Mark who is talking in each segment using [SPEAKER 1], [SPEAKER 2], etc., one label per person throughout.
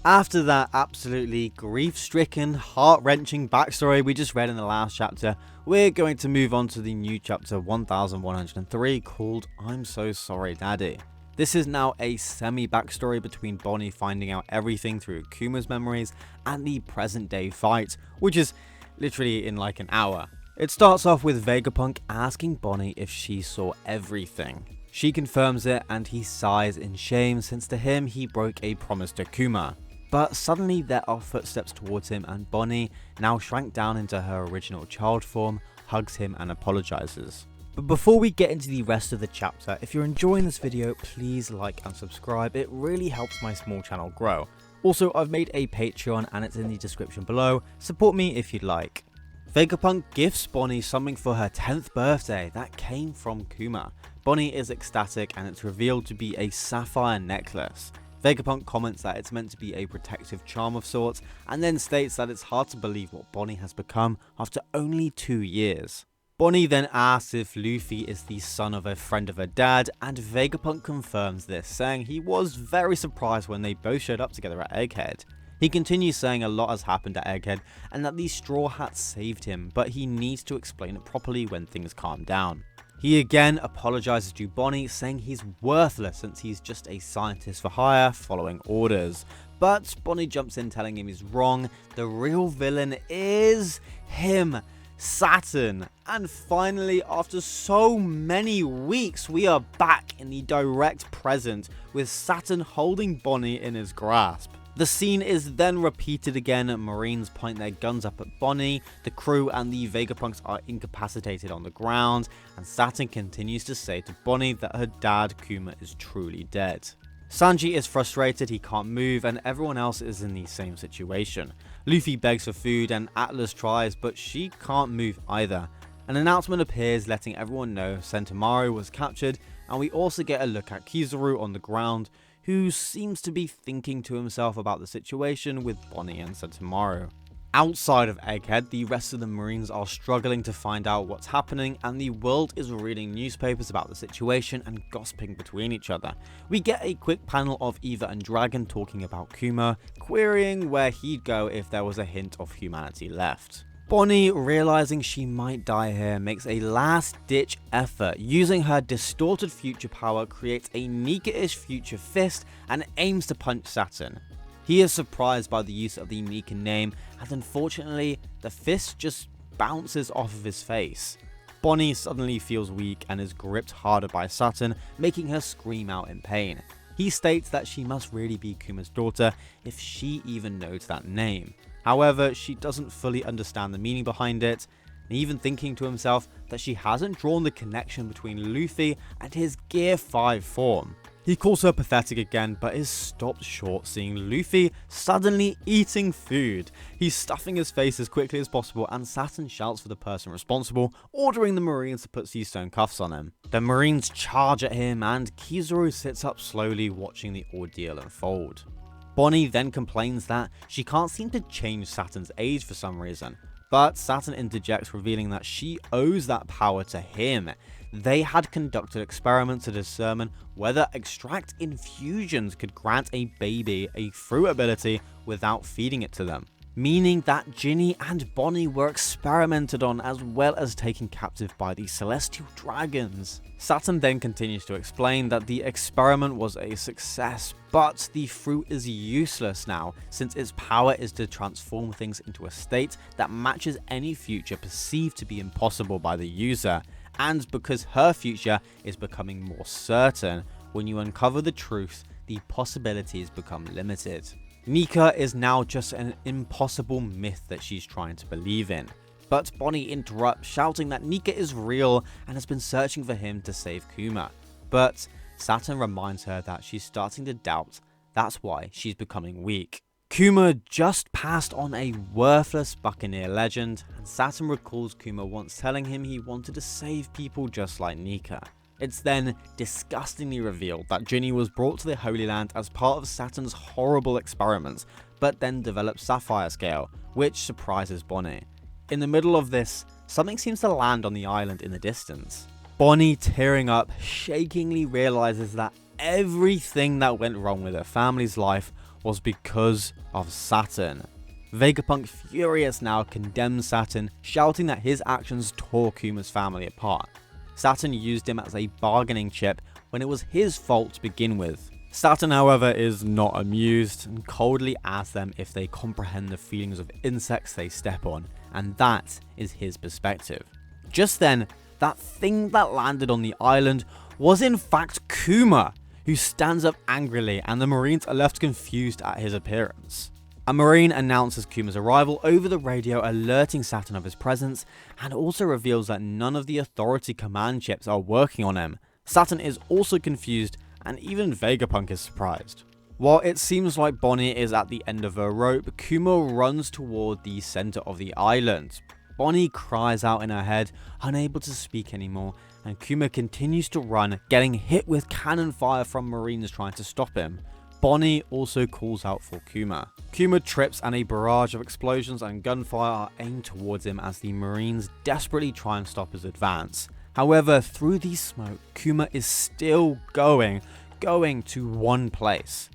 [SPEAKER 1] After that absolutely grief-stricken, heart-wrenching backstory we just read in the last chapter, we're going to move on to the new chapter 1103 called I'm So Sorry Daddy. This is now a semi-backstory between Bonnie finding out everything through Kuma's memories and the present day fight, which is literally in like an hour. It starts off with Vegapunk asking Bonnie if she saw everything. She confirms it and he sighs in shame since to him he broke a promise to Kuma. But suddenly there are footsteps towards him and Bonnie, now shrank down into her original child form, hugs him and apologizes. But before we get into the rest of the chapter, if you're enjoying this video, please like and subscribe, it really helps my small channel grow. Also, I've made a Patreon and it's in the description below, support me if you'd like. Vegapunk gifts Bonnie something for her 10th birthday that came from Kuma. Bonnie is ecstatic and it's revealed to be a sapphire necklace. Vegapunk comments that it's meant to be a protective charm of sorts, and then states that it's hard to believe what Bonnie has become after only 2 years. Bonnie then asks if Luffy is the son of a friend of her dad, and Vegapunk confirms this, saying he was very surprised when they both showed up together at Egghead. He continues saying a lot has happened at Egghead, and that the Straw Hats saved him, but he needs to explain it properly when things calm down. He again apologizes to Bonnie, saying he's worthless since he's just a scientist for hire following orders. But Bonnie jumps in telling him he's wrong, the real villain is him, Saturn. And finally, after so many weeks, we are back in the direct present with Saturn holding Bonnie in his grasp. The scene is then repeated again. Marines point their guns up at Bonnie, the crew and the Vegapunks are incapacitated on the ground, and Saturn continues to say to Bonnie that her dad Kuma is truly dead. Sanji is frustrated, he can't move, and everyone else is in the same situation. Luffy begs for food and Atlas tries, but she can't move either. An announcement appears letting everyone know Sentomaru was captured, and we also get a look at Kizaru on the ground, who seems to be thinking to himself about the situation with Bonnie and Sentomaru. Outside of Egghead, the rest of the Marines are struggling to find out what's happening, and the world is reading newspapers about the situation and gossiping between each other. We get a quick panel of Eva and Dragon talking about Kuma, querying where he'd go if there was a hint of humanity left. Bonnie, realizing she might die here, makes a last-ditch effort. Using her distorted future power, creates a Nika-ish future fist and aims to punch Saturn. He is surprised by the use of the Nika name, and unfortunately, the fist just bounces off of his face. Bonnie suddenly feels weak and is gripped harder by Saturn, making her scream out in pain. He states that she must really be Kuma's daughter if she even knows that name. However, she doesn't fully understand the meaning behind it, and even thinking to himself that she hasn't drawn the connection between Luffy and his Gear 5 form. He calls her pathetic again, but is stopped short seeing Luffy suddenly eating food. He's stuffing his face as quickly as possible, and Saturn shouts for the person responsible, ordering the Marines to put sea stone cuffs on him. The Marines charge at him, and Kizaru sits up slowly watching the ordeal unfold. Bonnie then complains that she can't seem to change Saturn's age for some reason, but Saturn interjects, revealing that she owes that power to him. They had conducted experiments to determine whether extract infusions could grant a baby a fruit ability without feeding it to them, meaning that Ginny and Bonnie were experimented on as well as taken captive by the celestial dragons. Saturn then continues to explain that the experiment was a success, but the fruit is useless now since its power is to transform things into a state that matches any future perceived to be impossible by the user, and because her future is becoming more certain, when you uncover the truth, the possibilities become limited. Nika is now just an impossible myth that she's trying to believe in. But Bonnie interrupts, shouting that Nika is real and has been searching for him to save Kuma. But Saturn reminds her that she's starting to doubt, that's why she's becoming weak. Kuma just passed on a worthless Buccaneer legend, and Saturn recalls Kuma once telling him he wanted to save people just like Nika. It's then disgustingly revealed that Ginny was brought to the Holy Land as part of Saturn's horrible experiments, but then developed Sapphire Scale, which surprises Bonnie. In the middle of this, something seems to land on the island in the distance. Bonnie, tearing up, shakingly realizes that everything that went wrong with her family's life was because of Saturn. Vegapunk, furious now, condemns Saturn, shouting that his actions tore Kuma's family apart. Saturn used him as a bargaining chip when it was his fault to begin with. Saturn, however, is not amused and coldly asks them if they comprehend the feelings of insects they step on, and that is his perspective. Just then, that thing that landed on the island was in fact Kuma, who stands up angrily, and the Marines are left confused at his appearance. A Marine announces Kuma's arrival over the radio, alerting Saturn of his presence, and also reveals that none of the Authority command chips are working on him. Saturn is also confused, and even Vegapunk is surprised. While it seems like Bonnie is at the end of her rope, Kuma runs toward the center of the island. Bonnie cries out in her head, unable to speak anymore, and Kuma continues to run, getting hit with cannon fire from Marines trying to stop him. Bonnie also calls out for Kuma. Kuma trips and a barrage of explosions and gunfire are aimed towards him as the Marines desperately try and stop his advance. However, through the smoke, Kuma is still going to one place.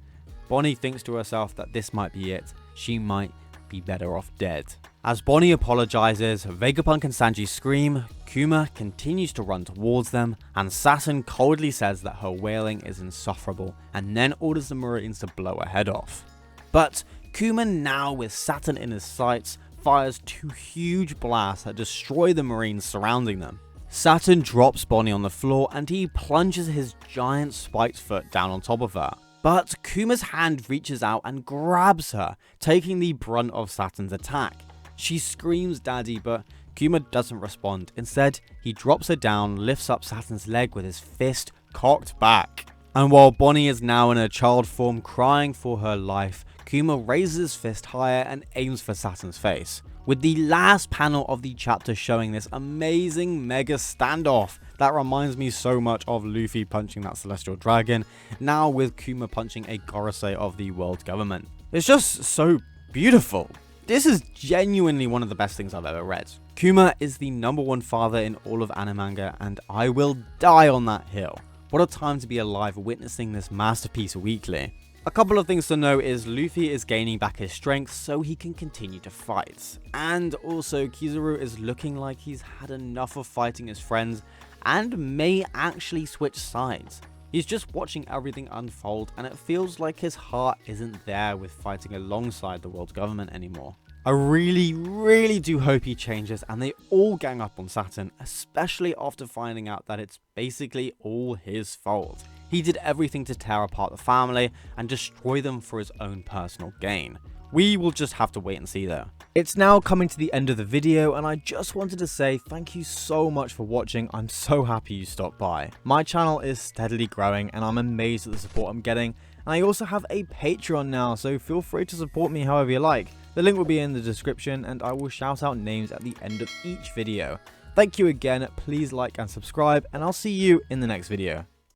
[SPEAKER 1] Bonnie thinks to herself that this might be it. She might be better off dead. As Bonnie apologizes, Vegapunk and Sanji scream, Kuma continues to run towards them, and Saturn coldly says that her wailing is insufferable, and then orders the Marines to blow her head off. But Kuma, now with Saturn in his sights, fires two huge blasts that destroy the Marines surrounding them. Saturn drops Bonnie on the floor and he plunges his giant spiked foot down on top of her. But Kuma's hand reaches out and grabs her, taking the brunt of Saturn's attack. She screams "Daddy," but Kuma doesn't respond. Instead, he drops her down, lifts up Saturn's leg with his fist cocked back. And while Bonnie is now in her child form crying for her life, Kuma raises his fist higher and aims for Saturn's face, with the last panel of the chapter showing this amazing mega standoff that reminds me so much of Luffy punching that celestial dragon, now with Kuma punching a Gorosei of the world government. It's just so beautiful. This is genuinely one of the best things I've ever read. Kuma is the #1 father in all of Animanga, and I will die on that hill. What a time to be alive witnessing this masterpiece weekly. A couple of things to note is Luffy is gaining back his strength so he can continue to fight. And also Kizaru is looking like he's had enough of fighting his friends and may actually switch sides. He's just watching everything unfold and it feels like his heart isn't there with fighting alongside the world government anymore. I really do hope he changes and they all gang up on Saturn, especially after finding out that it's basically all his fault. He did everything to tear apart the family and destroy them for his own personal gain. We will just have to wait and see though. It's now coming to the end of the video and I just wanted to say thank you so much for watching. I'm so happy you stopped by. My channel is steadily growing and I'm amazed at the support I'm getting. And I also have a Patreon now, so feel free to support me however you like. The link will be in the description and I will shout out names at the end of each video. Thank you again, please like and subscribe and I'll see you in the next video.